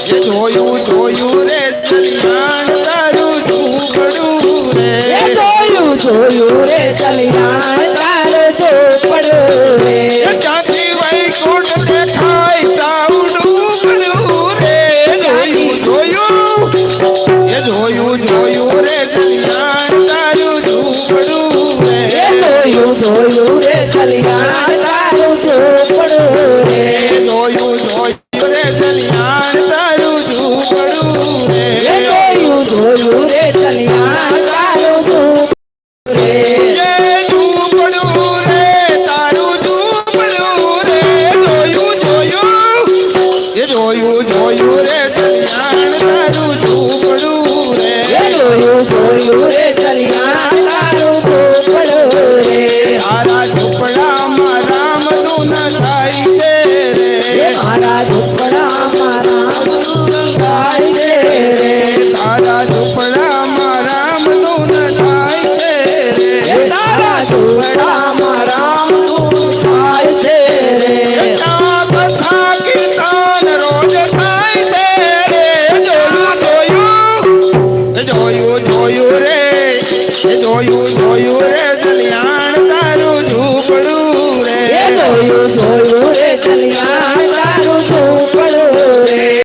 એ જોયું જોયું રે કલ્યાણ તારું ઝૂંપડું રે જોયું રે કલ્યાણ તારું ઝૂંપડું રે જાતિ વૈકુંઠ દેખાય સાવડું પડ્યું રે જોયું જોયું રે કલ્યાણ તારું ઝૂંપડું રે જોયું રે કલ્યાણ તારું ઝૂંપડું રે જોયું રે કલ્યાણ તારું ઝૂંપડું રે જોયું રે કલ્યાણ તારું ઝૂંપડું રે ઝૂંપડું રે તારું ઝૂંપડું રે જોયું રે કલ્યાણ તારું ઝૂંપડું રે જોયું રે કલ્યાણ તારું ઝૂંપડું રે તારા ઝૂંપડામાં રામનું નખાય છે રે મારા ઝૂંપડામાં રામનું ગાય છે રે તારા ઝૂંપડામાં રામનું નખાય છે રે તારા ઝૂંપડામાં રામનું ગાય છે રે કથા કીર્તન રોજ થાય છે રે જોયું રે જોયું રે